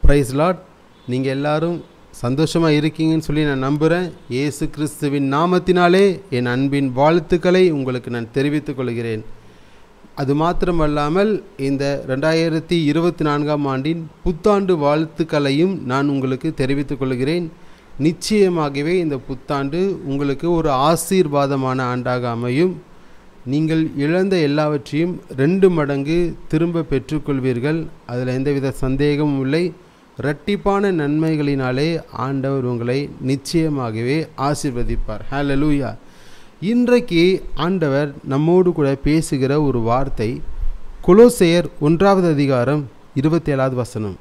Price Lord. நீங்கள் எல்லாரும் சந்தோஷமாக இருக்கீங்கன்னு சொல்லி நான் நம்புகிறேன். இயேசு கிறிஸ்துவின் நாமத்தினாலே என் அன்பின் வாழ்த்துக்களை உங்களுக்கு நான் தெரிவித்துக் கொள்கிறேன். அது மாத்திரமல்லாமல் இந்த 2024ஆம் ஆண்டின் புத்தாண்டு வாழ்த்துக்களையும் நான் உங்களுக்கு தெரிவித்துக் கொள்கிறேன். நிச்சயமாகவே இந்த புத்தாண்டு உங்களுக்கு ஒரு ஆசீர்வாதமான ஆண்டாக அமையும். நீங்கள் இழந்த எல்லாவற்றையும் 2 மடங்கு திரும்ப பெற்றுக்கொள்வீர்கள். அதில் எந்தவித சந்தேகமும் இல்லை. இரட்டிப்பான நன்மைகளினாலே ஆண்டவர் உங்களை நிச்சயமாகவே ஆசீர்வதிப்பார். ஹல்லேலூயா. இன்றைக்கு ஆண்டவர் நம்மோடு கூட பேசுகிற ஒரு வார்த்தை கொலோசையர் 1வது அதிகாரம் 27வது வசனம்.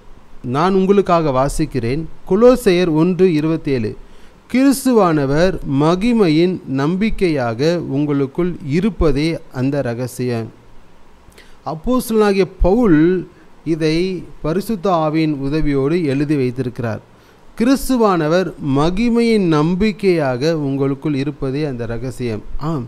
நான் உங்களுக்காக வாசிக்கிறேன். கொலோசையர் 1:27. கிறிஸ்துவானவர் மகிமையின் நம்பிக்கையாக உங்களுக்குள் இருப்பதே அந்த இரகசியம். அப்போஸ்தலனாகிய பவுல் இதை பரிசுத்த ஆவியின் உதவியோடு எழுதி வைத்திருக்கிறார். கிறிஸ்துவானவர் மகிமையின் நம்பிக்கையாக உங்களுக்குள் இருப்பதே அந்த இரகசியம். ஆம்,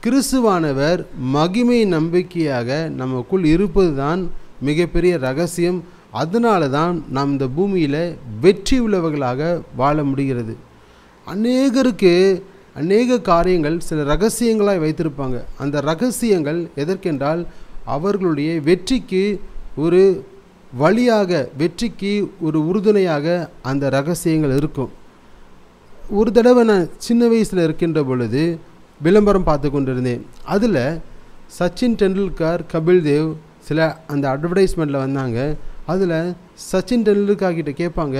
கிறிஸ்துவானவர் மகிமையின் நம்பிக்கையாக நமக்குள் இருப்பது தான் மிகப்பெரிய இரகசியம். அதனால தான் நாம் இந்த பூமியில் வெற்றி உள்ளவர்களாக வாழ முடிகிறது. அநேக காரியங்கள் சில இரகசியங்களாய் வைத்திருப்பாங்க. அந்த இரகசியங்கள் எதற்கென்றால் அவர்களுடைய வெற்றிக்கு ஒரு வழியாக, வெற்றிக்கு ஒரு உறுதுணையாக அந்த இரகசியங்கள் இருக்கும். ஒரு தடவை நான் சின்ன வயசில் இருக்கின்ற பொழுது விளம்பரம் பார்த்து கொண்டிருந்தேன். அதில் சச்சின் டெண்டுல்கர், கபில் தேவ் சில அந்த அட்வர்டைஸ்மெண்ட்டில் வந்தாங்க. அதில் சச்சின் டெண்டுல்கர் கிட்ட கேட்பாங்க,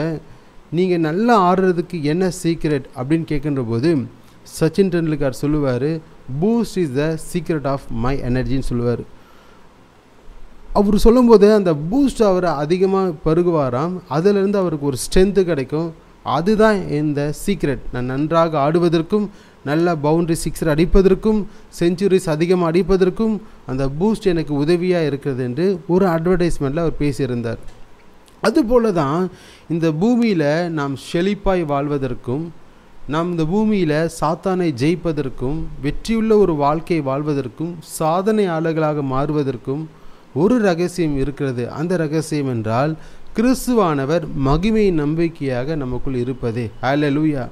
நீங்கள் நல்லா ஆடுறதுக்கு என்ன சீக்ரெட் அப்படின்னு கேட்குற போது சச்சின் டெண்டுல்கர் சொல்லுவார், Boost is the secret of my எனர்ஜின்னு சொல்லுவார். அவர் சொல்லும்போது அந்த பூஸ்ட் அவரை அதிகமாக பருகுவாராம். அதிலிருந்து அவருக்கு ஒரு ஸ்ட்ரென்த்து கிடைக்கும். அதுதான் இந்த சீக்ரெட். நான் நன்றாக ஆடுவதற்கும், நல்ல பவுண்ட்ரி சிக்ஸர் அடிப்பதற்கும், செஞ்சுரிஸ் அதிகமாக அடிப்பதற்கும் அந்த பூஸ்ட் எனக்கு உதவியாக இருக்கிறது என்று ஒரு அட்வர்டைஸ்மெண்ட்டில் அவர் பேசியிருந்தார். அதுபோல தான் இந்த பூமியில் நாம் செழிப்பாய் வாழ்வதற்கும், நாம் இந்த பூமியில் சாத்தானை ஜெயிப்பதற்கும், வெற்றியுள்ள ஒரு வாழ்க்கை வாழ்வதற்கும், சாதனையாளர்களாக மாறுவதற்கும் ஒரு ரகசியம் இருக்கிறது. அந்த ரகசியம் என்றால் கிறிஸ்துவானவர் மகிமை நம்பிக்கையாக நமக்குள் இருப்பதே. ஹல்லேலூயா.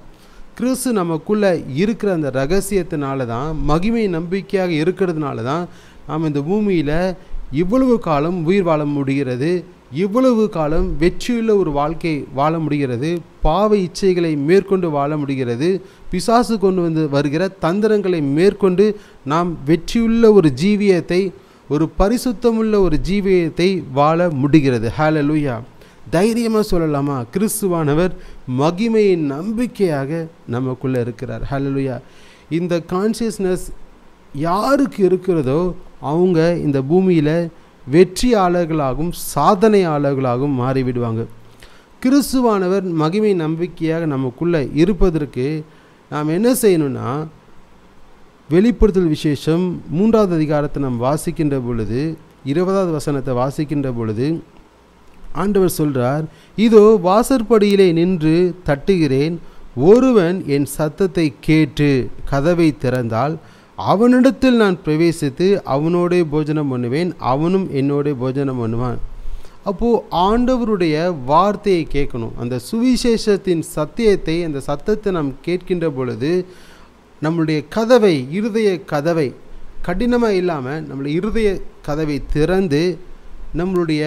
கிறிஸ்து நமக்குள்ளே இருக்கிற அந்த ரகசியத்தினால தான், மகிமை நம்பிக்கையாக இருக்கிறதுனால தான் நாம் இந்த பூமியில் இவ்வளவு காலம் உயிர் வாழ முடிகிறது, இவ்வளவு காலம் வெற்றியுள்ள ஒரு வாழ்க்கை வாழ முடிகிறது, பாவ இச்சைகளை மேற்கொண்டு வாழ முடிகிறது, பிசாசு கொண்டு வந்து வருகிற தந்திரங்களை மேற்கொண்டு நாம் வெற்றியுள்ள ஒரு ஜீவியத்தை, ஒரு பரிசுத்தமுள்ள ஒரு ஜீவியத்தை வாழ முடிகிறது. ஹல்லேலூயா. தைரியமாக சொல்லலாமா, கிறிஸ்துவானவர் மகிமையின் நம்பிக்கையாக நமக்குள்ளே இருக்கிறார். ஹல்லேலூயா. இந்த கான்சியஸ்னஸ் யாருக்கு இருக்கிறதோ அவங்க இந்த பூமியில் வெற்றியாளர்களாகவும் சாதனையாளர்களாகவும் மாறிவிடுவாங்க. கிறிஸ்துவானவர் மகிமை நம்பிக்கையாக நமக்குள்ளே இருப்பதற்கு நாம் என்ன செய்யணும்னா, வெளிப்படுத்தல் விசேஷம் 3வது அதிகாரத்தை நாம் வாசிக்கின்ற பொழுது 20வது வசனத்தை வாசிக்கின்ற பொழுது ஆண்டவர் சொல்கிறார், இதோ வாசற்படியிலே நின்று தட்டுகிறேன், ஒருவன் என் சத்தத்தை கேட்டு கதவை திறந்தால் அவனிடத்தில் நான் பிரவேசித்து அவனோடே போஜனம் பண்ணுவேன், அவனும் என்னோடே போஜனம் பண்ணுவான். அப்போது ஆண்டவருடைய வார்த்தையை கேட்கணும். அந்த சுவிசேஷத்தின் சத்தியத்தை, அந்த சத்தத்தை நாம் கேட்கின்ற பொழுது நம்மளுடைய கதவை, இருதய கதவை கடினமாக இல்லாமல் நம்மளுடைய இருதய கதவை திறந்து நம்மளுடைய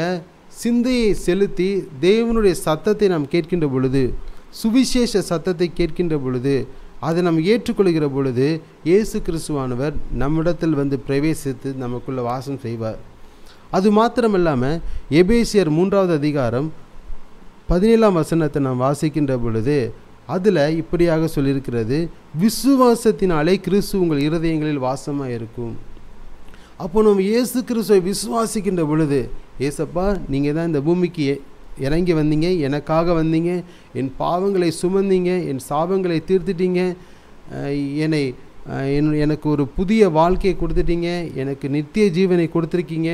சிந்தையை செலுத்தி தேவனுடைய சத்தத்தை நாம் கேட்கின்ற பொழுது, சுவிசேஷ சத்தத்தை கேட்கின்ற பொழுது, அதை நாம் ஏற்றுக்கொள்கிற பொழுது இயேசு கிறிஸ்துவானவர் நம்மிடத்தில் வந்து பிரவேசித்து நமக்குள்ளே வாசம் செய்வார். அது மாத்திரமில்லாமல் எபேசியர் 3வது அதிகாரம் 17ஆம் வசனத்தை நாம் வாசிக்கின்ற பொழுது அதில் இப்படியாக சொல்லியிருக்கிறது, விசுவாசத்தினாலே கிறிஸ்து உங்கள் இருதயங்களில் வாசமாக இருக்கும். அப்போ நம்ம இயேசு கிறிஸ்துவை விசுவாசிக்கின்ற பொழுது, ஏசப்பா நீங்கள் தான் இந்த பூமிக்கு இறங்கி வந்தீங்க, எனக்காக வந்தீங்க, என் பாவங்களை சுமந்தீங்க, என் சாபங்களை தீர்த்துட்டீங்க, எனக்கு ஒரு புதிய வாழ்க்கையை கொடுத்துட்டீங்க, எனக்கு நித்திய ஜீவனை கொடுத்துருக்கீங்க,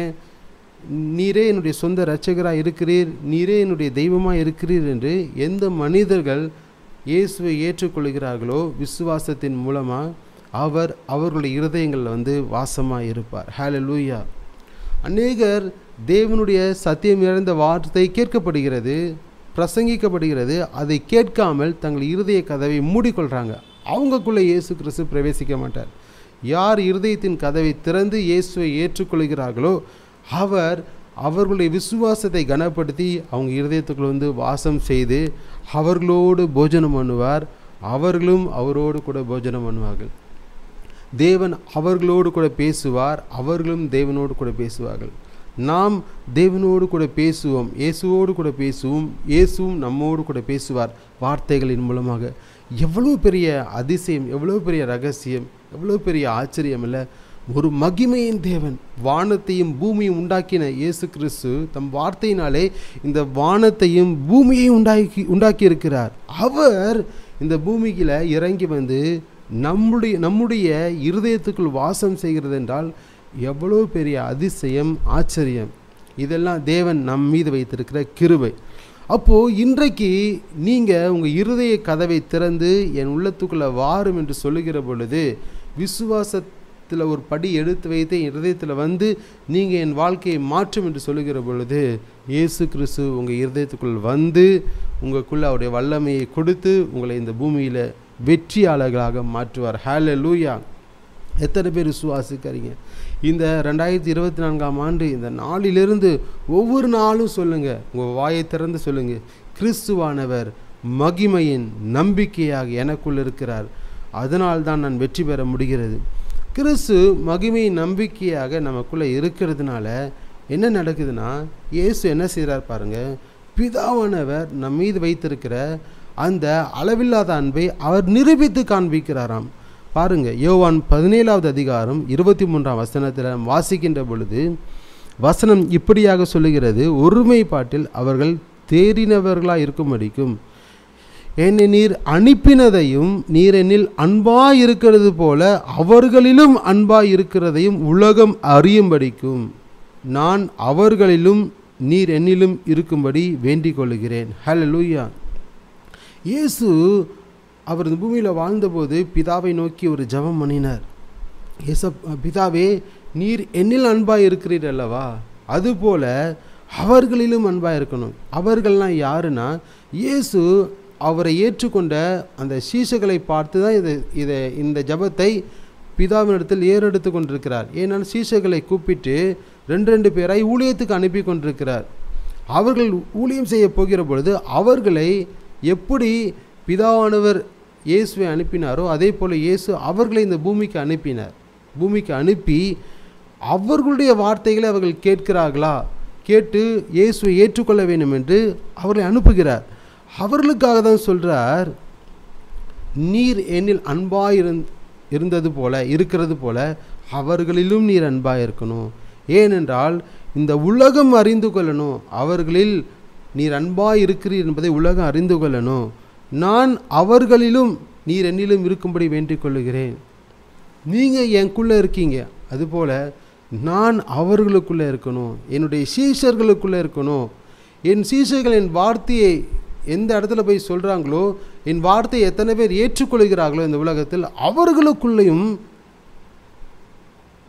நீரே என்னுடைய சொந்த இரட்சகராக இருக்கிறீர், நீரே என்னுடைய தெய்வமாக இருக்கிறீர் என்று எந்த மனிதர்கள் இயேசுவை ஏற்றுக்கொள்கிறார்களோ விசுவாசத்தின் மூலமாக அவர்களுடைய இருதயங்களில் வந்து வாசமாக இருப்பார். ஹல்லேலூயா. அநேகர் தேவனுடைய சத்தியம் நிறைந்த வார்த்தை கேட்கப்படுகிறது, பிரசங்கிக்கப்படுகிறது, அதை கேட்காமல் தங்கள் இருதய கதவை மூடிக்கொள்கிறாங்க. அவங்களுக்குள்ளே இயேசு கிறிஸ்து பிரவேசிக்க மாட்டார். யார் இருதயத்தின் கதவை திறந்து இயேசுவை ஏற்றுக்கொள்கிறார்களோ அவர்களுடைய விசுவாசத்தை கனப்படுத்தி அவங்க இருதயத்துக்குள்ள வாசம் செய்து அவர்களோடு போஜனம் பண்ணுவார். அவர்களும் அவரோடு கூட போஜனம் பண்ணுவார்கள். தேவன் அவர்களோடு கூட பேசுவார், அவர்களும் தேவனோடு கூட பேசுவார்கள். நாம் தேவனோடு கூட பேசுவோம், இயேசுவோடு கூட பேசுவோம், இயேசுவும் நம்மோடு கூட பேசுவார் வார்த்தைகளின் மூலமாக. எவ்வளோ பெரிய அதிசயம், எவ்வளோ பெரிய ரகசியம், எவ்வளோ பெரிய ஆச்சரியம் இல்லை? ஒரு மகிமையின் தேவன், வானத்தையும் பூமியும் உண்டாக்கின இயேசு கிறிஸ்து தம் வார்த்தையினாலே இந்த வானத்தையும் பூமியையும் உண்டாக்கி இருக்கிறார். அவர் இந்த பூமியில் இறங்கி நம்முடைய இருதயத்துக்குள் வாசம் செய்கிறது என்றால் எவ்வளோ பெரிய அதிசயம், ஆச்சரியம்! இதெல்லாம் தேவன் நம் மீது வைத்திருக்கிற கிருபை. அப்போது இன்றைக்கு நீங்கள் உங்கள் இருதய கதவை திறந்து என் உள்ளத்துக்குள்ளே வாரும் என்று சொல்லுகிற பொழுது, விசுவாசத்தில் ஒரு படி எடுத்து வைத்து என் இருதயத்தில் நீங்கள் என் வாழ்க்கையை மாற்றும் என்று சொல்லுகிற பொழுது, இயேசு கிறிஸ்து உங்கள் இருதயத்துக்குள் உங்களுக்குள்ள அவருடைய வல்லமையை கொடுத்து உங்களை இந்த பூமியில் வெற்றியாளர்களாக மாற்றுவார். ஹல்லேலூயா! எத்தனை பேர் விசுவாசிக்கிறீங்க? இந்த 2024ஆம் ஆண்டு இந்த நாளிலிருந்து ஒவ்வொரு நாளும் சொல்லுங்கள், உங்கள் வாயை திறந்து சொல்லுங்கள், கிறிஸ்துவானவர் மகிமையின் நம்பிக்கையாக எனக்குள் இருக்கிறார், அதனால்தான் நான் வெற்றி பெற முடிகிறது. கிறிஸ்து மகிமையின் நம்பிக்கையாக நமக்குள்ளே இருக்கிறதுனால என்ன நடக்குதுன்னா, இயேசு என்ன செய்கிறார் பாருங்கள். பிதாவானவர் நம் மீது வைத்திருக்கிற அந்த அளவில்லாத அன்பை அவர் நிரூபித்து காண்பிக்கிறாராம். பாருங்கள், யோவான் 17வது அதிகாரம் 23ஆம் வசனத்தில் வாசிக்கின்ற பொழுது வசனம் இப்படியாக சொல்லுகிறது: ஒருமைப்பாட்டில் அவர்கள் தேறினவர்களாக இருக்கும்படிக்கும் என்னை நீர் அனுப்பினதையும் நீர் என்னில் அன்பாய் இருக்கிறது போல அவர்களிலும் அன்பாய் இருக்கிறதையும் உலகம் அறியும்படிக்கும் நான் அவர்களிலும் நீர் என்னிலும் இருக்கும்படி வேண்டிக் கொள்கிறேன். ஹல்லேலூயா! இயேசு அவர் இந்த பூமியில் வாழ்ந்தபோது பிதாவை நோக்கி ஒரு ஜெபம் பண்ணினார். பிதாவே, நீர் என்னில் அன்பாய் இருக்கிறீர் அல்லவா, அதுபோல அவர்களிலும் அன்பாய் இருக்கணும். அவர்கள்லாம் யாருன்னா, இயேசு அவரை ஏற்றுக்கொண்ட அந்த சீஷர்களை பார்த்து தான் இந்த ஜெபத்தை பிதாவினிடத்தில் ஏறெடுத்து கொண்டிருக்கிறார். ஏன்னால் சீஷர்களை கூப்பிட்டு 2 பேராய் ஊழியத்துக்கு அனுப்பி கொண்டிருக்கிறார். அவர்கள் ஊழியம் செய்ய போகிற பொழுது அவர்களை எப்படி பிதாவானவர் இயேசுவை அனுப்பினாரோ அதே போல் இயேசு அவர்களை இந்த பூமிக்கு அனுப்பினார். பூமிக்கு அனுப்பி அவர்களுடைய வார்த்தைகளை அவர்கள் கேட்கிறார்களா, கேட்டு இயேசுவை ஏற்றுக்கொள்ள வேண்டும் என்று அவர்களை அனுப்புகிறார். அவர்களுக்காக தான் சொல்கிறார், நீர் என்னில் அன்பாய் இருக்கிறது போல அவர்களிலும் நீர் அன்பாய் இருக்கணும். ஏனென்றால் இந்த உலகம் அறிந்து கொள்ளணும், அவர்களில் நீர் அன்பாய் இருக்கிறீர் என்பதை உலகம் அறிந்து கொள்ளணும். நான் அவர்களிலும் நீர் என்னிலும் இருக்கும்படி வேண்டிக் கொள்ளுகிறேன். நீங்கள் எனக்குள்ளே இருக்கீங்க, அதுபோல் நான் அவர்களுக்குள்ளே இருக்கணும், என்னுடைய சீஷர்களுக்குள்ளே இருக்கணும். என் சீஷர்கள் என் வார்த்தையை எந்த இடத்துல போய் சொல்கிறாங்களோ, என் வார்த்தையை எத்தனை பேர் ஏற்றுக்கொள்கிறார்களோ இந்த உலகத்தில், அவர்களுக்குள்ளேயும்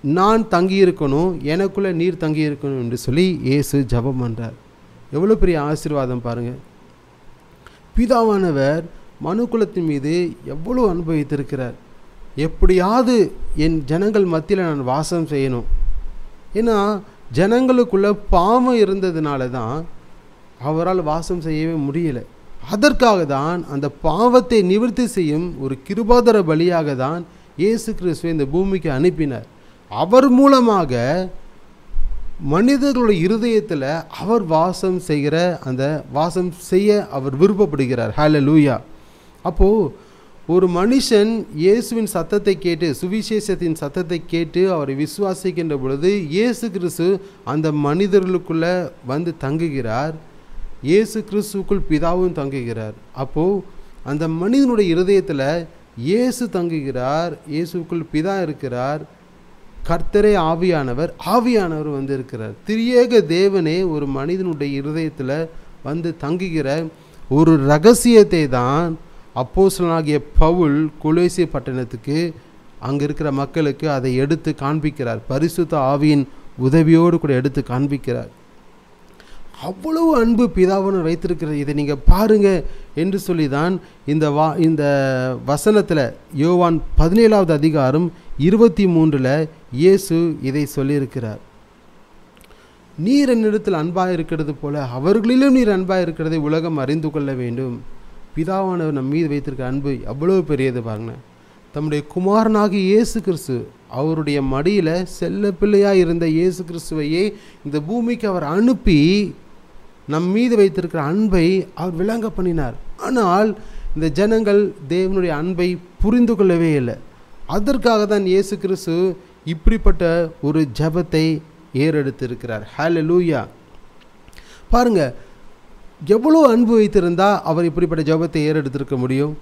நான் தங்கியிருக்கணும், எனக்குள்ளே நீர் தங்கியிருக்கணும் என்று சொல்லி இயேசு ஜெபம் பண்ணுறார். எவ்வளோ பெரிய ஆசீர்வாதம் பாருங்கள். பிதாவானவர் மனுக்குலத்தின் மீது எவ்வளோ அனுபவித்திருக்கிறார். எப்படியாவது என் ஜனங்கள் மத்தியில் நான் வாசம் செய்யணும். ஏன்னா ஜனங்களுக்குள்ள பாவம் இருந்ததுனால தான் அவரால் வாசம் செய்யவே முடியலை. அதற்காக தான் அந்த பாவத்தை நிவர்த்தி செய்யும் ஒரு கிருபாதர பலியாக தான் இயேசு கிறிஸ்துவை இந்த பூமிக்கு அனுப்பினார். அவர் மூலமாக மனிதர்களுடைய இருதயத்தில் அவர் வாசம் செய்ய அவர் விருப்பப்படுகிறார். ஹல்லேலூயா! அப்போது ஒரு மனுஷன் இயேசுவின் சத்தத்தை கேட்டு, சுவிசேஷத்தின் சத்தத்தை கேட்டு அவரை விசுவாசிக்கின்ற பொழுது இயேசு கிறிஸ்து அந்த மனிதர்களுக்குள்ளே தங்குகிறார். இயேசு கிறிஸ்துவுக்குள் பிதாவும் தங்குகிறார். அப்போது அந்த மனிதனுடைய இருதயத்தில் இயேசு தங்குகிறார், இயேசுக்குள் பிதா இருக்கிறார், கர்த்தரே ஆவியானவர் இருக்கிறார். திரியேக தேவனே ஒரு மனிதனுடைய இருதயத்தில் தங்குகிற ஒரு ரகசியத்தை தான் அப்போஸ்தலனாகிய பவுல் கொலோசே பட்டணத்துக்கு அங்கே இருக்கிற மக்களுக்கு அதை எடுத்து காண்பிக்கிறார். பரிசுத்த ஆவியின் உதவியோடு கூட எடுத்து காண்பிக்கிறார். அவ்வளவு அன்பு பிதாவானவர் வைத்திருக்கிறது, இதை நீங்கள் பாருங்க என்று சொல்லி தான் இந்த வசனத்தில் யோவான் 17வது அதிகாரம் 23 இயேசு இதை சொல்லியிருக்கிறார். நீர் என்னிடத்தில் அன்பாக இருக்கிறது போல அவர்களிலும் நீர் அன்பாக இருக்கிறதை உலகம் அறிந்து கொள்ள வேண்டும். பிதாவானவர் நம் மீது வைத்திருக்க அன்பு எவ்வளவு பெரியது பாருங்க. தம்முடைய குமாரனாகிய இயேசு கிறிஸ்து, அவருடைய மடியில் செல்ல பிள்ளையாக இருந்த இயேசு கிறிஸ்துவையே இந்த பூமிக்கு அவர் அனுப்பி நம் மீது வைத்திருக்கிற அன்பை அவர் விளங்க பண்ணினார். ஆனால் இந்த ஜனங்கள் தேவனுடைய அன்பை புரிந்து கொள்ளவே இல்லை. அதற்காக தான் இயேசு கிறிஸ்து இப்படிப்பட்ட ஒரு ஜெபத்தை ஏறெடுத்திருக்கிறார். ஹல்லேலூயா. பாருங்க, எவ்வளோ அன்பு வைத்திருந்தால் அவர் இப்படிப்பட்ட ஜெபத்தை ஏறெடுத்திருக்க முடியும்.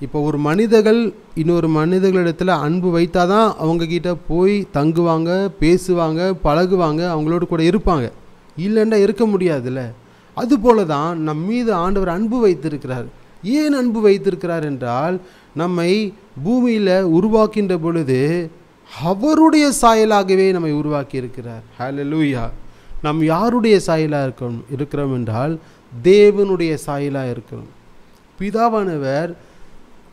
இப்போ ஒரு மனிதர்கள் இன்னொரு மனிதர்களிடத்தில் அன்பு வைத்தால் தான் அவங்கக்கிட்ட போய் தங்குவாங்க, பேசுவாங்க, பழகுவாங்க, அவங்களோட கூட இருப்பாங்க. இல்லைன்னா இருக்க முடியாதுல்ல. அதுபோல தான் நம் மீது ஆண்டவர் அன்பு வைத்திருக்கிறார். ஏன் அன்பு வைத்திருக்கிறார் என்றால், நம்மை பூமியில் உருவாக்கின்ற பொழுது அவருடைய சாயலாகவே நம்மை உருவாக்கி இருக்கிறார். ஹல்லேலூயா. நாம் யாருடைய சாயலாக இருக்கிறோம் என்றால் தேவனுடைய சாயலாக இருக்கிறோம். பிதாவானவர்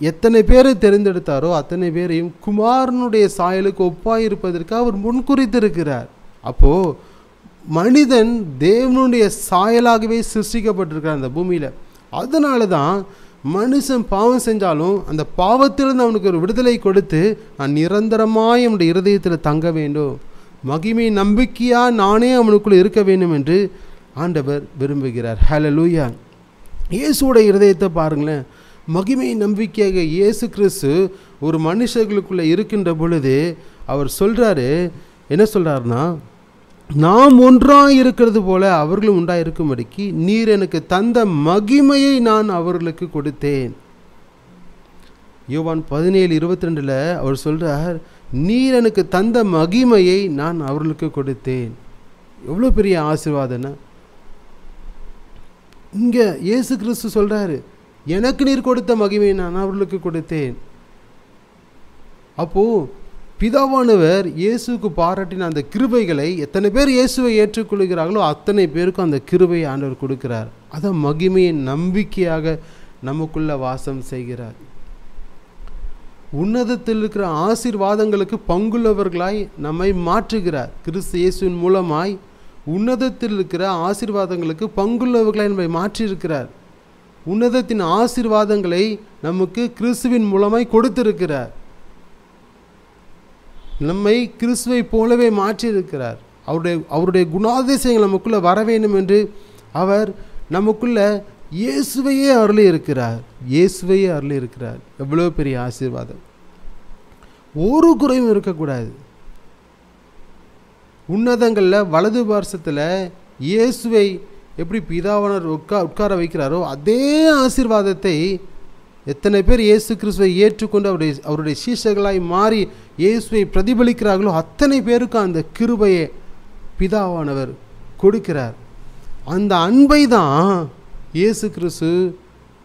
எத்தனை பேரை தெரிந்தெடுத்தாரோ அத்தனை பேரையும் குமாரனுடைய சாயலுக்கு ஒப்பாய் இருப்பதற்கு அவர் முன்குறித்திருக்கிறார். அப்போது மனிதன் தேவனுடைய சாயலாகவே சிருஷ்டிக்கப்பட்டிருக்கிறார் அந்த பூமியில். அதனால தான் மனுஷன் பாவம் செஞ்சாலும் அந்த பாவத்திலிருந்து அவனுக்கு ஒரு விடுதலை கொடுத்து, நான் நிரந்தரமாய் அவனுடைய இருதயத்தில் தங்க வேண்டும், மகிமை நம்பிக்கையாக நானே அவனுக்குள்ளே இருக்க வேண்டும் என்று ஆண்டவர் விரும்புகிறார். ஹல்லேலூயா. இயேசுவோட இருதயத்தை பாருங்களேன். மகிமை நம்பிக்கையாக இயேசு கிறிஸ்து ஒரு மனுஷர்களுக்குள்ளே இருக்கின்ற பொழுது அவர் சொல்கிறாரு, என்ன சொல்கிறாருன்னா, நாம் ஒன்றாக இருக்கிறது போல அவர்களும் உண்டாக இருக்கும்படிக்கு நீர் எனக்கு தந்த மகிமையை நான் அவர்களுக்கு கொடுத்தேன். யோவான் 17:22 அவர் சொல்கிறார், நீர் எனக்கு தந்த மகிமையை நான் அவர்களுக்கு கொடுத்தேன். எவ்வளோ பெரிய ஆசீர்வாதம்னா, இங்கே இயேசு கிறிஸ்து சொல்கிறாரு, எனக்கு நீர் கொடுத்த மகிமையை நான் அவர்களுக்கு கொடுத்தேன். அப்போது பிதாவானவர் இயேசுக்கு பாராட்டின அந்த கிருபைகளை எத்தனை பேர் இயேசுவை ஏற்றுக்கொள்கிறார்களோ அத்தனை பேருக்கும் அந்த கிருபையை ஆண்டவர் கொடுக்கிறார். அதான் மகிமையின் நம்பிக்கையாக நமக்குள்ள வாசம் செய்கிறார். உன்னதத்தில் இருக்கிற ஆசீர்வாதங்களுக்கு பங்குள்ளவர்களாய் நம்மை மாற்றுகிறார். கிறிஸ்து இயேசுவின் மூலமாய் உன்னதத்தில் இருக்கிற ஆசீர்வாதங்களுக்கு பங்குள்ளவர்களாய் நம்மை மாற்றியிருக்கிறார். உன்னதத்தின் ஆசீர்வாதங்களை நமக்கு கிறிஸ்துவின் மூலமாய் கொடுத்திருக்கிறார். நம்மை கிறிஸ்துவை போலவே மாற்றியிருக்கிறார். அவருடைய குணாதிசயங்கள் நமக்குள்ளே வர வேண்டும் என்று அவர் நமக்குள்ள இயேசுவையே அருளி இருக்கிறார். இயேசுவையே அருளி இருக்கிறார். எவ்வளோ பெரிய ஆசீர்வாதம். ஒரு குறையும் இருக்கக்கூடாது. உன்னதங்களில் வலது பார்சத்தில் இயேசுவை எப்படி பிதாவானவர் உட்கார வைக்கிறாரோ அதே ஆசீர்வாதத்தை எத்தனை பேர் இயேசு கிறிஸ்துவை ஏற்றுக்கொண்டு அவருடைய சீஷர்களாய் மாறி இயேசுவை பிரதிபலிக்கிறார்களோ அத்தனை பேருக்கும் அந்த கிருபையை பிதாவானவர் கொடுக்கிறார். அந்த அன்பை தான் இயேசு கிறிஸ்து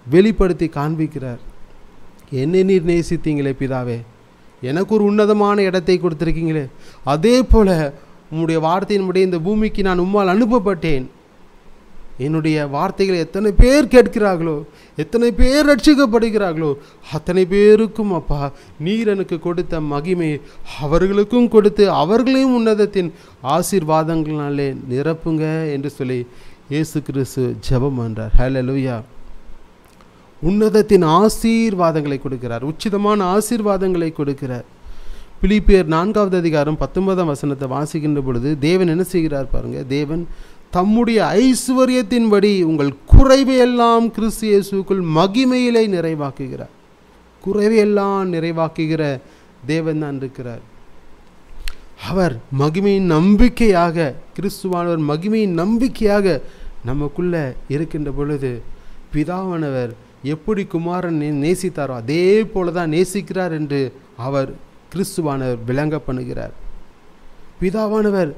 வெளிப்படுத்தி காண்பிக்கிறார். என்னை நீர் நேசித்தீங்களே பிதாவே, எனக்கு ஒரு உன்னதமான இடத்தை கொடுத்துருக்கீங்களே, அதே போல் உம்முடைய வார்த்தையின்படி இந்த பூமிக்கு நான் உம்மால் அனுப்பப்பட்டேன். என்னுடைய வார்த்தைகளை எத்தனை பேர் கேட்கிறார்களோ, எத்தனை பேர் ரட்சிக்கப்படுகிறார்களோ அத்தனை பேருக்கும் அப்பா நீர் எனக்கு கொடுத்த மகிமை அவர்களுக்கும் கொடுத்து அவர்களையும் உன்னதத்தின் ஆசீர்வாதங்களாலே நிரப்புங்க என்று சொல்லி இயேசு கிறிஸ்து ஜெபம் பண்றார். ஹல்லேலூயா. உன்னதத்தின் ஆசீர்வாதங்களை கொடுக்கிறார். உச்சிதமான ஆசீர்வாதங்களை கொடுக்கிறார். பிலிப்பியர் 4வது அதிகாரம் 19ஆம் வசனத்தை வாசிக்கின்ற பொழுது தேவன் என்ன செய்கிறார் பாருங்க. தேவன் தம்முடைய ஐஸ்வர்யத்தின்படி உங்கள் குறைவையெல்லாம் கிறிஸ்து இயேசுக்குள் மகிமையிலே நிறைவாக்குகிறார். குறைவையெல்லாம் நிறைவாக்குகிற தேவன் தான் இருக்கிறார். அவர் மகிமையின் நம்பிக்கையாக, கிறிஸ்துவானவர் மகிமையின் நம்பிக்கையாக நமக்குள்ள இருக்கின்ற பொழுது பிதாவானவர் எப்படி குமாரன் நேசித்தாரோ அதே போல தான் நேசிக்கிறார் என்று அவர் கிறிஸ்துவானவர் விளங்க பண்ணுகிறார். பிதாவானவர்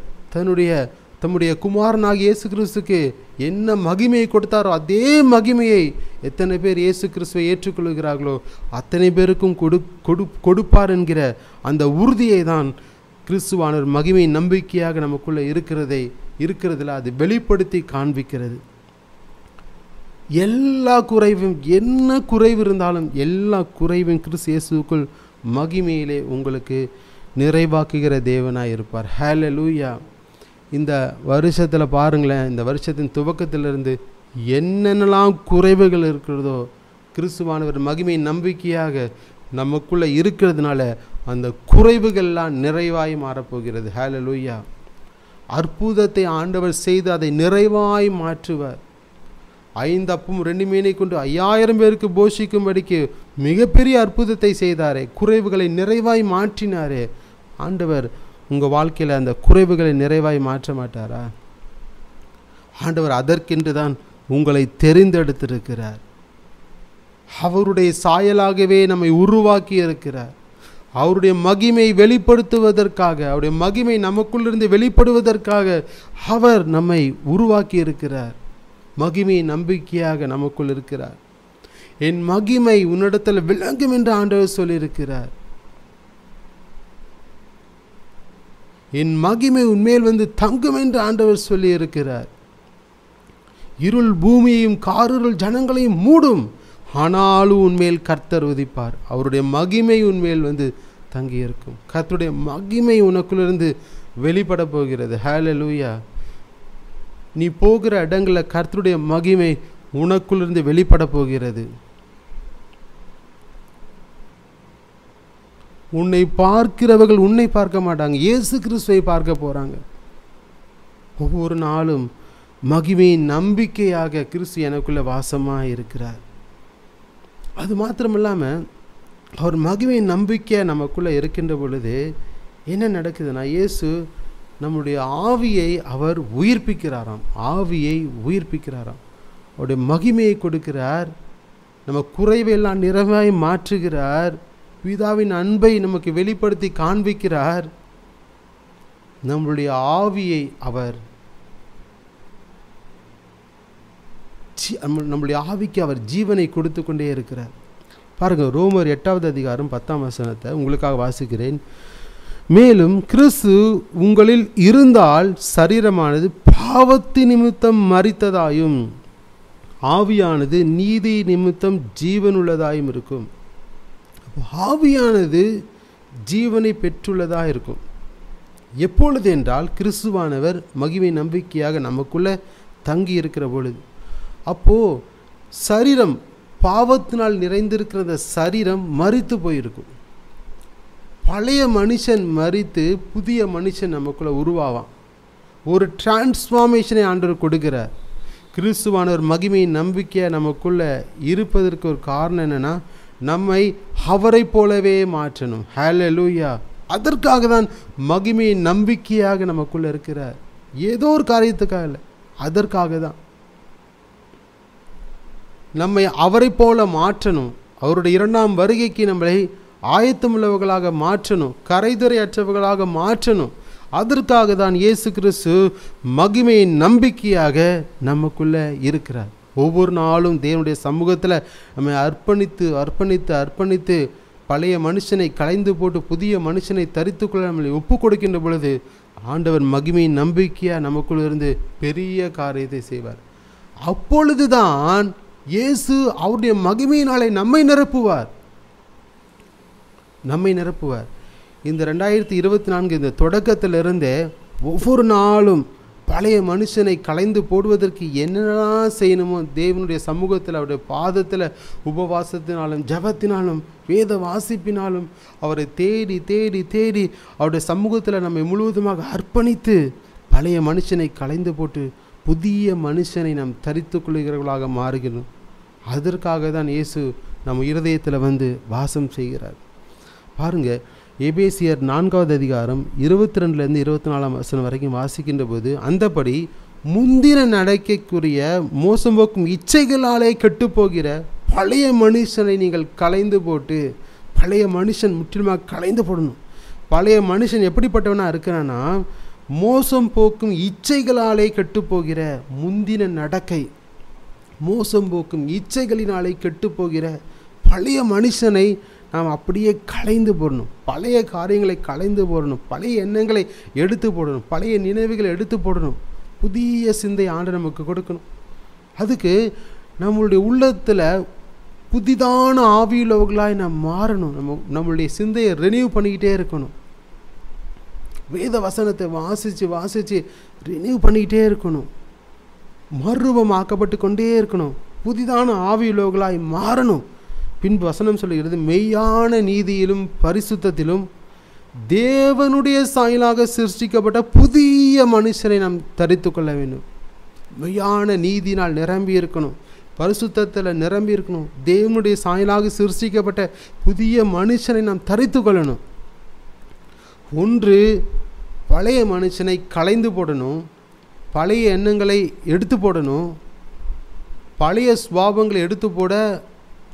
தம்முடைய குமாரனாகிய இயேசு கிறிஸ்துக்கு என்ன மகிமையை கொடுத்தாரோ அதே மகிமையை எத்தனை பேர் இயேசு கிறிஸ்துவை ஏற்றுக்கொள்கிறார்களோ அத்தனை பேருக்கும் கொடுப்பார் என்கிற அந்த உறுதியை தான் கிறிஸ்துவானவர் மகிமையின் நம்பிக்கையாக நமக்குள்ளே இருக்கிறதை இருக்கிறதுல அது வெளிப்படுத்தி காண்பிக்கிறது. எல்லா குறைவும், என்ன குறைவு இருந்தாலும் எல்லா குறைவும் கிறிஸ்து இயேசுவுக்குள் மகிமையிலே உங்களுக்கு நிறைவாக்குகிற தேவனாய் இருப்பார். ஹல்லேலூயா. இந்த வருஷத்தில் பாருங்களேன், இந்த வருஷத்தின் துவக்கத்திலிருந்து என்னென்னலாம் குறைவுகள் இருக்கிறதோ கிறிஸ்துவானவர் மகிமை நம்பிக்கையாக நமக்குள்ளே இருக்கிறதுனால அந்த குறைவுகள்லாம் நிறைவாய் மாறப்போகிறது. ஹல்லேலூயா. அற்புதத்தை ஆண்டவர் செய்து அதை நிறைவாய் மாற்றுவார். 5 அப்பமும் 2 மீனை கொண்டு 5000 பேருக்கு போஷிக்கும்படிக்கு மிகப்பெரிய அற்புதத்தை செய்தாரே, குறைவுகளை நிறைவாய் மாற்றினாரே. ஆண்டவர் உங்கள் வாழ்க்கையில் அந்த குறைவுகளை நிறைவாய் மாற்ற மாட்டாரா? ஆண்டவர் அதற்கென்று தான் உங்களை தெரிந்தெடுத்திருக்கிறார். அவருடைய சாயலாகவே நம்மை உருவாக்கி இருக்கிறார். அவருடைய மகிமை வெளிப்படுத்துவதற்காக, அவருடைய மகிமை நமக்குள்ளிருந்து வெளிப்படுவதற்காக அவர் நம்மை உருவாக்கி இருக்கிறார். மகிமை நம்பிக்கையாக நமக்குள் இருக்கிறார். என் மகிமை உன்னிடத்தில் விளங்கும் என்று ஆண்டவர் சொல்லியிருக்கிறார். என் மகிமை உன்மேல் வந்து தங்கும் என்று ஆண்டவர் சொல்லி இருக்கிறார். இருள் பூமியையும் காரிருள் ஜனங்களையும் மூடும், ஆனாலும் உன்மேல் கர்த்தர் உதிப்பார். அவருடைய மகிமை உன்மேல் வந்து தங்கியிருக்கும். கர்த்தருடைய மகிமை உனக்குள்ளிருந்து வெளிப்பட போகிறது. ஹல்லேலூயா. நீ போகிற இடங்களில் கர்த்தருடைய மகிமை உனக்குள்ளிருந்து வெளிப்பட போகிறது. உன்னை பார்க்கிறவர்கள் உன்னை பார்க்க மாட்டாங்க, இயேசு கிறிஸ்துவை பார்க்க போகிறாங்க. ஒவ்வொரு நாளும் மகிமையின் நம்பிக்கையாக கிறிஸ்து எனக்குள்ள வாசமாக இருக்கிறார். அது மாத்திரமில்லாமல் அவர் மகிமையின் நம்பிக்கை நமக்குள்ளே இருக்கின்ற பொழுது என்ன நடக்குதுன்னா, இயேசு நம்முடைய ஆவியை அவர் உயிர்ப்பிக்கிறாராம். ஆவியை உயிர்ப்பிக்கிறாராம். அவருடைய மகிமையை கொடுக்கிறார். நம்ம குறைவையெல்லாம் நிறைவாய் மாற்றுகிறார். பிதாவின் அன்பை நமக்கு வெளிப்படுத்தி காண்பிக்கிறார். நம்முடைய ஆவியை அவர் நம்முடைய ஆவிக்கு அவர் ஜீவனை கொடுத்து கொண்டே இருக்கிறார். பாருங்கள், ரோமர் 8வது அதிகாரம் 10ஆம் வசனத்தை உங்களுக்காக வாசிக்கிறேன். மேலும் கிறிஸ்து உங்களில் இருந்தால் சரீரமானது பாவத்து நிமித்தம் மரித்ததாயும் ஆவியானது நீதி நிமித்தம் ஜீவனுள்ளதாயும் இருக்கும். ஆவியானது ஜீவனை பெற்றுள்ளதாக இருக்கும். எப்பொழுது என்றால் கிறிஸ்துவானவர் மகிமை நம்பிக்கையாக நமக்குள்ளே தங்கி இருக்கிற பொழுது. அப்போது சரீரம், பாவத்தினால் நிறைந்திருக்கிற அந்த சரீரம் மரித்து போயிருக்கும். பழைய மனுஷன் மரித்து புதிய மனுஷன் நமக்குள்ளே உருவாவான். ஒரு டிரான்ஸ்ஃபார்மேஷனை ஆண்டவர் கொடுக்கிறார். கிறிஸ்துவானவர் மகிமையின் நம்பிக்கையாக நமக்குள்ளே இருப்பதற்கு ஒரு காரணம் என்னென்னா, நம்மை அவரை போலவே மாற்றணும். ஹல்லேலூயா. அதற்காக தான் மகிமையின் நம்பிக்கையாக நமக்குள்ளே இருக்கிறார். ஏதோ ஒரு காரியத்துக்காக இல்லை, அதற்காக தான் நம்மை அவரை போல மாற்றணும். அவருடைய 2ஆம் வருகைக்கு நம்மளை ஆயத்தமுள்ளவர்களாக மாற்றணும், கரைதுறை அற்றவர்களாக மாற்றணும். அதற்காக தான் இயேசு கிறிஸ்து மகிமையின் நம்பிக்கையாக நமக்குள்ளே இருக்கிறார். ஒவ்வொரு நாளும் தேவனுடைய சமூகத்தில் நம்மை அர்ப்பணித்து அர்ப்பணித்து அர்ப்பணித்து பழைய மனுஷனை களைந்து போட்டு புதிய மனுஷனை தரித்துக்கொள்ள நம்மளை ஒப்பு கொடுக்கின்ற பொழுது ஆண்டவர் மகிமையின் நம்பிக்கையாக நமக்குள்ள இருந்து பெரிய காரியத்தை செய்வார். அப்பொழுதுதான் இயேசு அவருடைய மகிமையினாலே நம்மை நிரப்புவார். இந்த 2024 இந்த தொடக்கத்திலிருந்தே ஒவ்வொரு நாளும் பழைய மனுஷனை களைந்து போடுவதற்கு என்னெல்லாம் செய்யணுமோ தேவனுடைய சமூகத்தில் அவருடைய பாதத்தில் உபவாசத்தினாலும் ஜபத்தினாலும் வேத வாசிப்பினாலும் அவரை தேடி தேடி தேடி அவருடைய சமூகத்தில் நம்மை முழுவதுமாக அர்ப்பணித்து பழைய மனுஷனை களைந்து போட்டு புதிய மனுஷனை நாம் தரித்து கொள்கிறவர்களாக மாறுகிறோம். அதற்காக தான் இயேசு நம்ம இருதயத்தில் வந்து வாசம் செய்கிறார். பாருங்கள், எபேசியர் 4வது அதிகாரம் 22லேருந்து 24ஆம் வசனம் வரைக்கும் வாசிக்கின்ற போது, அந்தபடி முந்தின நடக்கைக்குரிய மோசம் போக்கும் இச்சைகளாலே கெட்டுப்போகிற பழைய மனுஷனை நீங்கள் களைந்து போட்டு, பழைய மனுஷன் முற்றிலுமாக களைந்து போடணும். பழைய மனுஷன் எப்படிப்பட்டவனாக இருக்கிறான்னா, மோசம் போக்கும் இச்சைகளாலே கெட்டுப்போகிற முந்தின நடக்கை, மோசம் போக்கும் இச்சைகளினாலே கெட்டுப்போகிற பழைய மனுஷனை நாம் அப்படியே களைந்து போடணும். பழைய காரியங்களை களைந்து போடணும், பழைய எண்ணங்களை எடுத்து போடணும், பழைய நினைவுகளை எடுத்து போடணும். புதிய சிந்தை ஆண்டு நமக்கு கொடுக்கணும். அதுக்கு நம்மளுடைய உள்ளத்தில் புதிதான ஆவியுள்ளவர்களாய் நாம் மாறணும். நம்மளுடைய சிந்தையை ரெனியூ பண்ணிக்கிட்டே இருக்கணும். வேத வசனத்தை வாசித்து ரினியூ பண்ணிக்கிட்டே இருக்கணும். மறுரூபமாக்கப்பட்டு கொண்டே இருக்கணும். புதிதான ஆவியுள்ளவர்களாய் மாறணும். பின்பு வசனம் சொல்லுகிறது, மெய்யான நீதியிலும் பரிசுத்தத்திலும் தேவனுடைய சாயலாக சிருஷ்டிக்கப்பட்ட புதிய மனுஷனை நாம் தரித்து கொள்ள வேண்டும். மெய்யான நீதினால் நிரம்பி இருக்கணும், பரிசுத்தத்தில் நிரம்பி இருக்கணும். தேவனுடைய சாயலாக சிருஷ்டிக்கப்பட்ட புதிய மனுஷனை நாம் தரித்து கொள்ளணும். ஒன்று, பழைய மனுஷனை களைந்து போடணும், பழைய எண்ணங்களை எடுத்து போடணும். பழைய சுபாவங்களை எடுத்து போட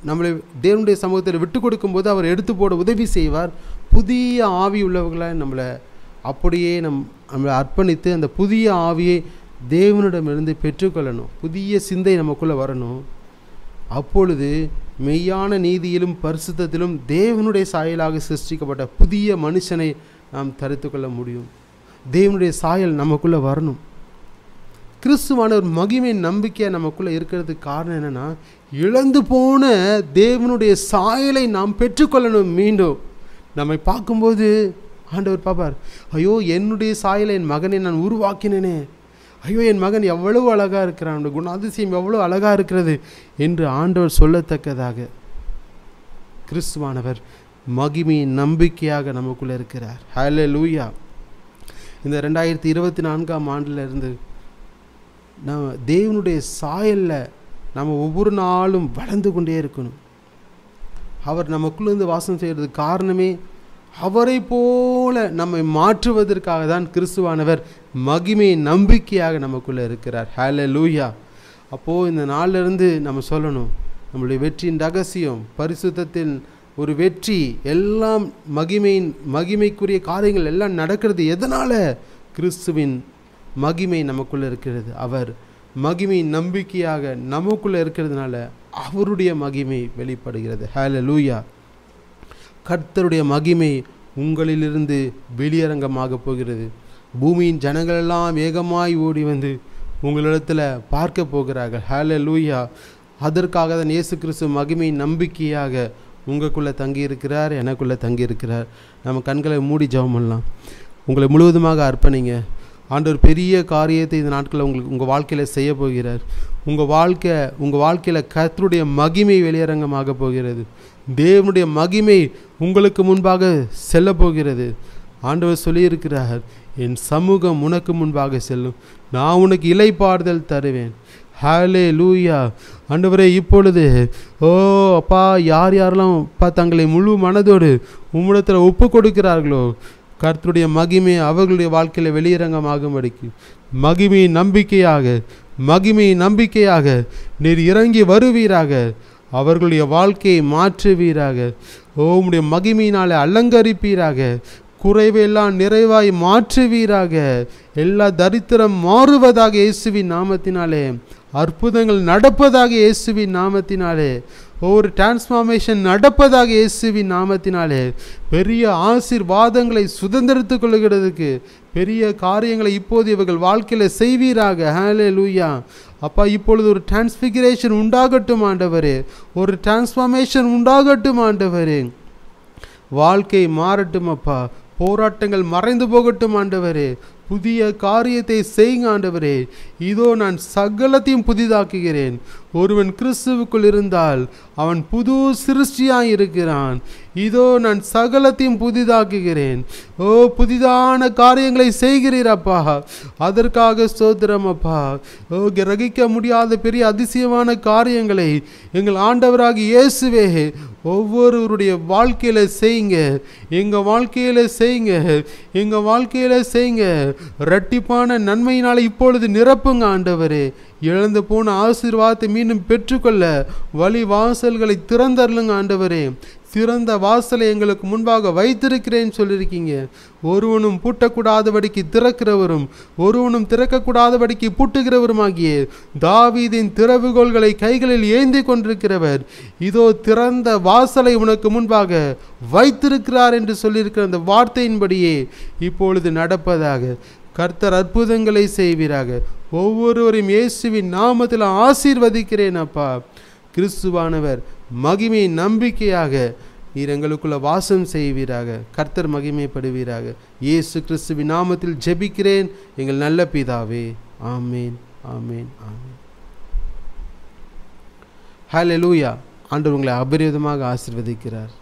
நம்மளை தேவனுடைய சமூகத்தில் விட்டு கொடுக்கும்போது அவர் எடுத்து போட உதவி செய்வார். புதிய ஆவி உள்ளவர்களை நம்மளை அப்படியே நம்மளை அர்ப்பணித்து அந்த புதிய ஆவியை தேவனிடமிருந்து பெற்றுக்கொள்ளணும். புதிய சிந்தை நமக்குள்ளே வரணும். அப்பொழுது மெய்யான நீதியிலும் பரிசுத்தத்திலும் தேவனுடைய சாயலாக சிருஷ்டிக்கப்பட்ட புதிய மனுஷனை நாம் தரித்து கொள்ள முடியும். தேவனுடைய சாயல் நமக்குள்ளே வரணும். கிறிஸ்துவான ஒரு மகிமை நம்பிக்கையாக நமக்குள்ளே இருக்கிறதுக்கு காரணம் என்னென்னா, இழந்து போன தேவனுடைய சாயலை நாம் பெற்றுக்கொள்ளணும். மீண்டும் நம்மை பார்க்கும்போது ஆண்டவர் பார்ப்பார், ஐயோ என்னுடைய சாயலை என் மகனை நான் உருவாக்கினேனே, ஐயோ என் மகன் எவ்வளவு அழகாக இருக்கிறான், அவனுடைய குணாதிசயம் எவ்வளோ அழகாக இருக்கிறது என்று ஆண்டவர் சொல்லத்தக்கதாக கிறிஸ்துவானவர் மகிமையின் நம்பிக்கையாக நமக்குள்ளே இருக்கிறார். ஹல்லேலூயா. இந்த 2024ஆம் ஆண்டிலிருந்து நம்ம தேவனுடைய சாயலில் நம்ம ஒவ்வொரு நாளும் வளர்ந்து கொண்டே இருக்கணும். அவர் நமக்குள்ளேருந்து வாசம் செய்கிறதுக்கு காரணமே அவரை போல நம்மை மாற்றுவதற்காக தான் கிறிஸ்துவானவர் மகிமை நம்பிக்கையாக நமக்குள்ளே இருக்கிறார். ஹல்லேலூயா. அப்போது இந்த நாளிலிருந்து நம்ம சொல்லணும், நம்மளுடைய வெற்றியின் ரகசியம் பரிசுத்தத்தின் ஒரு வெற்றி, எல்லாம் மகிமைக்குரிய காரியங்கள் எல்லாம் நடக்கிறது எதனால்? கிறிஸ்துவின் மகிமை நமக்குள்ளே இருக்கிறது. அவர் மகிமை நம்பிக்கையாக நமக்குள்ளே இருக்கிறதுனால அவருடைய மகிமை வெளிப்படுகிறது. ஹல்லேலூயா. கர்த்தருடைய மகிமை உங்களிலிருந்து வெளியரங்கமாக போகிறது. பூமியின் ஜனங்களெல்லாம் வேகமாய் ஓடி வந்து உங்களிடத்தில் பார்க்க போகிறார்கள். ஹல்லேலூயா. அதற்காக தான் இயேசு கிறிஸ்து மகிமை நம்பிக்கையாக உங்களுக்குள்ளே தங்கியிருக்கிறார், எனக்குள்ளே தங்கியிருக்கிறார். நம்ம கண்களை மூடி ஜெபம் பண்ணலாம். உங்களை முழுவதுமாக அர்ப்பணிங்க. ஆண்டவர் பெரிய காரியத்தை இந்த நாட்களில் உங்கள் வாழ்க்கையில் செய்ய போகிறார். உங்கள் வாழ்க்கையில் கர்த்தருடைய மகிமை வெளியரங்கமாக போகிறது. தேவனுடைய மகிமை உங்களுக்கு முன்பாக செல்ல போகிறது. ஆண்டவர் சொல்லியிருக்கிறார், என் சமூகம் உனக்கு முன்பாக செல்லும், நான் உனக்கு இளைப்பாறுதல் தருவேன். ஹல்லேலூயா. ஆண்டவரே, இப்பொழுது அப்பா, யாரெல்லாம் தங்களை முழு மனதோடு உம்மிடத்தில் ஒப்பு கொடுக்கிறார்களோ கர்த்தருடைய மகிமை அவர்களுடைய வாழ்க்கையில் வெளியரங்கமாகும்படிக்கு மகிமை நம்பிக்கையாக நீர் இறங்கி வருவீராக. அவர்களுடைய வாழ்க்கையை மாற்றுவீராக. உம்முடைய மகிமையினாலே அலங்கரிப்பீராக. குறைவெல்லாம் நிறைவாய் மாற்றுவீராக. எல்லா தரித்திரம் மாறுவதாக இயேசுவின் நாமத்தினாலே. அற்புதங்கள் நடப்பதாக இயேசுவின் நாமத்தினாலே. ஒவ்வொரு டிரான்ஸ்ஃபார்மேஷன் நடப்பதாக இயேசுவின் நாமத்தினாலே. பெரிய ஆசீர்வாதங்களை சுதந்திரித்துக் கொள்ளுகிறதுக்கு பெரிய காரியங்களை இப்போது இவர்கள் வாழ்க்கையில் செய்வீராக. ஹல்லேலூயா. அப்பா, இப்பொழுது ஒரு டிரான்ஸ்ஃபிகரேஷன் உண்டாகட்டும் ஆண்டவரே, ஒரு டிரான்ஸ்ஃபார்மேஷன் உண்டாகட்டும் ஆண்டவரே. வாழ்க்கை மாறட்டும் அப்பா, போராட்டங்கள் மறைந்து போகட்டும் ஆண்டவரே. புதிய காரியத்தை செய்யுங்க ஆண்டவரே. இதோ நான் சகலத்தையும் புதிதாக்குகிறேன். ஒருவன் கிறிஸ்துவுக்குள் இருந்தால் அவன் புது சிருஷ்டியாய் இருக்கிறான். இதோ நான் சகலத்தையும் புதிதாக்குகிறேன். புதிதான காரியங்களை செய்கிறீரப்பா, அதற்காக ஸ்தோத்திரம் அப்பா. கிரகிக்க முடியாத பெரிய அதிசயமான காரியங்களை எங்கள் ஆண்டவராகிய இயேசுவே ஒவ்வொருவருடைய வாழ்க்கையில செய்யுங்க. எங்கள் வாழ்க்கையில செய்யுங்க. இரட்டிப்பான நன்மையினால இப்பொழுது நிரப்புங்க ஆண்டவரே. இழந்து போன ஆசீர்வாதத்தை மீண்டும் பெற்றுக்கொள்ள வழி வாசல்களை திறந்தருளுங்க ஆண்டவரே. திறந்த வாசலை எங்களுக்கு முன்பாக வைத்திருக்கிறேன்னு சொல்லியிருக்கீங்க. ஒருவனும் பூட்டக்கூடாதபடிக்கு திறக்கிறவரும் ஒருவனும் திறக்கக்கூடாதபடிக்கு பூட்டுகிறவருமாகிய தாவீதின் திறவுகோல்களை கைகளில் ஏந்தி கொண்டிருக்கிறவர் இதோ திறந்த வாசலை உனக்கு முன்பாக வைத்திருக்கிறார் என்று சொல்லியிருக்கிற அந்த வார்த்தையின்படியே இப்பொழுது நடப்பதாக. கர்த்தர் அற்புதங்களை செய்வீராக. ஒவ்வொருவரையும் இயேசுவின் நாமத்தில் ஆசீர்வதிக்கிறேன் அப்பா. கிறிஸ்துவானவர் மகிமை நம்பிக்கையாக நீர் எங்களுக்குள்ள வாசம் செய்வீராக. கர்த்தர் மகிமைப்படுவீராக. இயேசு கிறிஸ்துவின் நாமத்தில் ஜெபிக்கிறேன் எங்கள் நல்ல பிதாவே. ஆமேன், ஆமேன், ஆமேன். ஹல்லேலூயா. ஆண்டவர் உங்களை அபரிதமாக ஆசீர்வதிக்கிறார்.